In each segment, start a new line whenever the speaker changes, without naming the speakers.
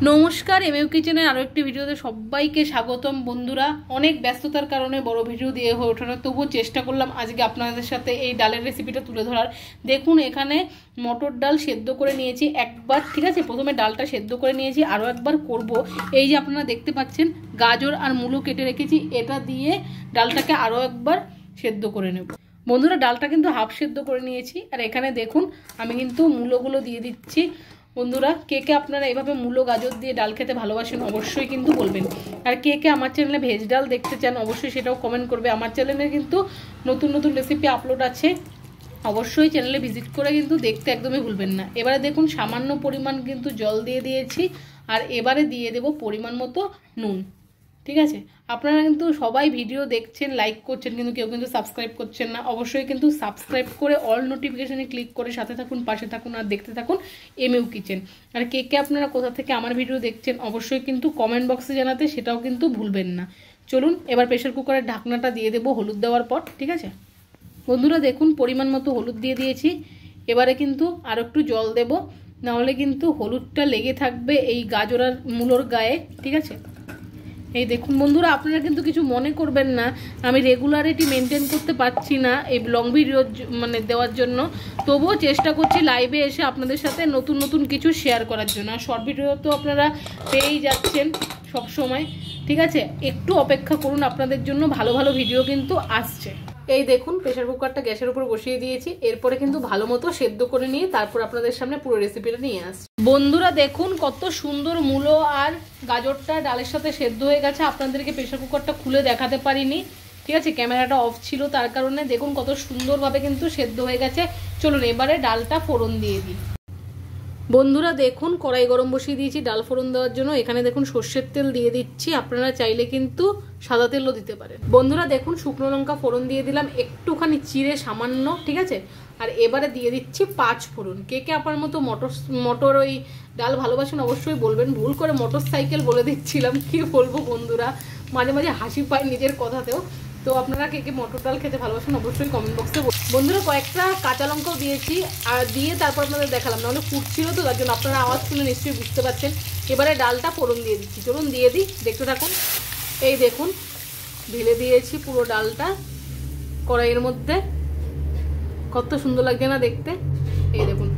নমস্কার, এমইউ কিচেনের আরও একটি ভিডিওতে সবাইকে স্বাগতম। বন্ধুরা, অনেক ব্যস্ততার কারণে বড় ভিডিও দিয়ে হয়ে ওঠে না, তবুও চেষ্টা করলাম আজকে আপনাদের সাথে এই ডালের রেসিপিটা তুলে ধরার। দেখুন, এখানে মটর ডাল সেদ্ধ করে নিয়েছি একবার, ঠিক আছে। প্রথমে ডালটা সেদ্ধ করে নিয়েছি, আরও একবার করব। এই যে আপনারা দেখতে পাচ্ছেন, গাজর আর মূলো কেটে রেখেছি, এটা দিয়ে ডালটাকে আরও একবার সেদ্ধ করে নেব। বন্ধুরা, ডালটা কিন্তু হাফ সেদ্ধ করে নিয়েছি, আর এখানে দেখুন আমি কিন্তু মূলোগুলো দিয়ে দিচ্ছি। বন্ধুরা, কে কে আপনারা এভাবে মূলো গাজর দিয়ে ডাল খেতে ভালোবাসেন অবশ্যই কিন্তু বলবেন। আর কে কে আমার চ্যানেলে ভেজ ডাল দেখতে চান অবশ্যই সেটাও কমেন্ট করবে। আমার চ্যানেলে কিন্তু নতুন নতুন রেসিপি আপলোড আছে, অবশ্যই চ্যানেলে ভিজিট করে কিন্তু দেখতে একদমই ভুলবেন না। এবারে দেখুন সামান্য পরিমাণ কিন্তু জল দিয়ে দিয়েছি, আর এবারে দিয়ে দেব পরিমাণ মতো নুন, ঠিক আছে। আপনারা কিন্তু সবাই ভিডিও দেখছেন, লাইক করছেন, কিন্তু কেউ কিন্তু সাবস্ক্রাইব করছেন না। অবশ্যই কিন্তু সাবস্ক্রাইব করে অল নোটিফিকেশানে ক্লিক করে সাথে থাকুন, পাশে থাকুন, আর দেখতে থাকুন এমইউ কিচেন। আর কে কে আপনারা কোথা থেকে আমার ভিডিও দেখছেন অবশ্যই কিন্তু কমেন্ট বক্সে জানাতে সেটাও কিন্তু ভুলবেন না। চলুন এবার প্রেশার কুকারের ঢাকনাটা দিয়ে দেবো হলুদ দেওয়ার পর, ঠিক আছে। বন্ধুরা দেখুন, পরিমাণ মতো হলুদ দিয়ে দিয়েছি। এবারে কিন্তু আরও একটু জল দেব, নাহলে কিন্তু হলুদটা লেগে থাকবে এই গাজর আর মূলোর গায়ে, ঠিক আছে। এই দেখুন বন্ধুরা, আপনারা কিন্তু কিছু মনে করবেন না, আমি রেগুলারিটি মেনটেন করতে পারছি না এই লং ভিডিও দেওয়ার জন্য, তবুও চেষ্টা করছি লাইভে এসে আপনাদের সাথে নতুন নতুন কিছু শেয়ার করার জন্য। আর শর্ট ভিডিও তো আপনারা পেয়েই যাচ্ছেন সব সময়, ঠিক আছে। একটু অপেক্ষা করুন, আপনাদের জন্য ভালো ভালো ভিডিও কিন্তু আসছে। এই দেখুন, প্রেশার কুকারটা গ্যাসের উপর বসিয়ে দিয়েছি। এরপরে কিন্তু ভালো মতো সেদ্ধ করে নিয়ে তারপর আপনাদের সামনে পুরো রেসিপিটা নিয়ে আসছি। বন্ধুরা দেখুন, কত সুন্দর মূলো আর গাজরটা ডালের সাথে সেদ্ধ হয়ে গেছে। আপনাদেরকে প্রেশার কুকারটা খুলে দেখাতে পারিনি, ঠিক আছে, ক্যামেরাটা অফ ছিল তার কারণে। দেখুন কত সুন্দরভাবে কিন্তু সেদ্ধ হয়ে গেছে। চলুন এবারে ডালটা ফোড়ন দিয়ে দিই। বন্ধুরা দেখুন, কড়াই গরম বসিয়ে দিয়েছি ডাল ফোড়ন দেওয়ার জন্য। এখানে দেখুন সর্ষের তেল দিয়ে দিচ্ছি, আপনারা চাইলে কিন্তু সাদা তেলও দিতে পারেন। বন্ধুরা দেখুন, শুকনো লঙ্কা ফোড়ন দিয়ে দিলাম একটুখানি চিড়ে সামান্য, ঠিক আছে। আর এবারে দিয়ে দিচ্ছি 5 ফোড়ন। কে কে আপনার মতো মটর ওই ডাল ভালোবাসেন অবশ্যই বলবেন। ভুল করে মোটর সাইকেল বলে দিচ্ছিলাম, কি বলবো বন্ধুরা, মাঝে মাঝে হাসি পায় নিজের কথাতেও। তো আপনারা কে কে মটর ডাল খেতে ভালোবাসেন অবশ্যই কমেন্ট বক্সে বন্ধুরা। কয়েকটা কাঁচা লঙ্কাও দিয়েছি, আর দিয়ে তারপর আপনাদের দেখালাম, নাহলে ফুটছিল তো তার জন্য আপনারা আওয়াজ শুনে নিশ্চয়ই বুঝতে পারছেন। এবারে ডালটা ফোড়ন দিয়ে দিচ্ছি, চলুন দিয়ে দিই, দেখতে থাকুন। এই দেখুন ঢেলে দিয়েছি পুরো ডালটা কড়াইয়ের মধ্যে, কত সুন্দর লাগছে না দেখতে। এই দেখুন,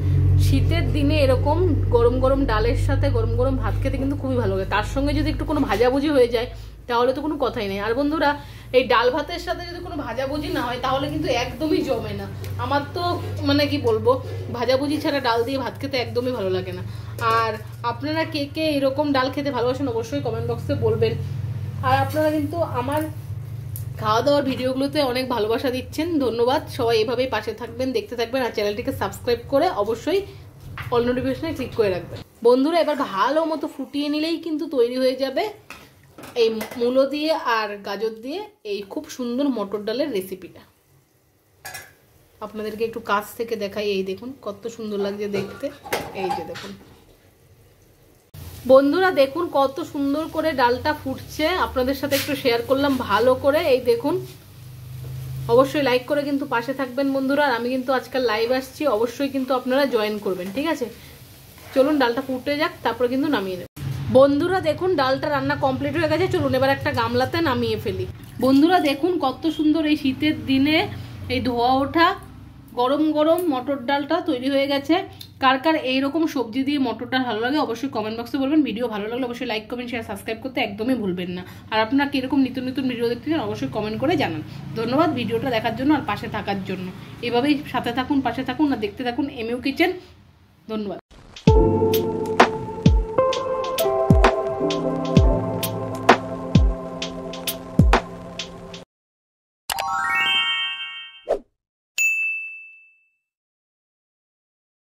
শীতের দিনে এরকম গরম গরম ডালের সাথে গরম গরম ভাত খেতে কিন্তু খুবই ভালো লাগে। তার সঙ্গে যদি একটু কোনো ভাজাভুজি হয়ে যায় তাহলে তো কোনো কথাই নেই। আর বন্ধুরা, এই ডাল ভাতের সাথে যদি কোনো ভাজাভুজি না হয় তাহলে কিন্তু একদমই জমে না। আমার তো কি বলবো, ভাজাভুজি ছাড়া ডাল দিয়ে ভাত খেতে একদমই ভালো লাগে না। আর আপনারা কে কে এরকম ডাল খেতে ভালোবাসেন অবশ্যই কমেন্ট বক্সে বলবেন। আর আপনারা কিন্তু আমার খাওয়া দাওয়ার ভিডিওগুলোতে অনেক ভালোবাসা দিচ্ছেন, ধন্যবাদ। সবাই এভাবেই পাশে থাকবেন, দেখতে থাকবেন, আর চ্যানেলটিকে সাবস্ক্রাইব করে অবশ্যই অল নোটিফিকেশনে ক্লিক করে রাখবেন। বন্ধুরা এবার ভালো মতো ফুটিয়ে নিলেই কিন্তু তৈরি হয়ে যাবে এই মূলো দিয়ে আর গাজর দিয়ে এই খুব সুন্দর মটর ডালের রেসিপিটা। আপনাদেরকে একটু কাছ থেকে দেখাই, এই দেখুন কত সুন্দর লাগছে দেখতে। এই যে দেখুন বন্ধুরা, দেখুন কত সুন্দর করে ডালটা ফুটছে, আপনাদের সাথে একটু শেয়ার করলাম ভালো করে। এই দেখুন, অবশ্যই লাইক করে কিন্তু পাশে থাকবেন বন্ধুরা। আর আমি কিন্তু আজকাল লাইভ আসছি, অবশ্যই কিন্তু আপনারা জয়েন করবেন, ঠিক আছে। চলুন ডালটা ফুটে যাক, তারপরে কিন্তু নামিয়ে নেব। বন্ধুরা দেখুন, ডালটা রান্না কমপ্লিট হয়ে গেছে, চলুন এবার একটা গামলাতে নামিয়ে ফেলি। বন্ধুরা দেখুন কত সুন্দর এই শীতের দিনে এই ধোয়া ওঠা গরম গরম মটর ডালটা তৈরি হয়ে গেছে। কার কার এইরকম সবজি দিয়ে মটর ডাল ভালো লাগে অবশ্যই কমেন্ট বক্সে বলবেন। ভিডিও ভালো লাগলে অবশ্যই লাইক কমেন্ট শেয়ার সাবস্ক্রাইব করতে একদমই ভুলবেন না। আর আপনারা কিরকম নিত্য নতুন ভিডিও দেখতে চান অবশ্যই কমেন্ট করে জানান। ধন্যবাদ ভিডিওটা দেখার জন্য আর পাশে থাকার জন্য। এভাবেই সাথে থাকুন, পাশে থাকুন, আর দেখতে থাকুন এমইউ কিচেন। ধন্যবাদ।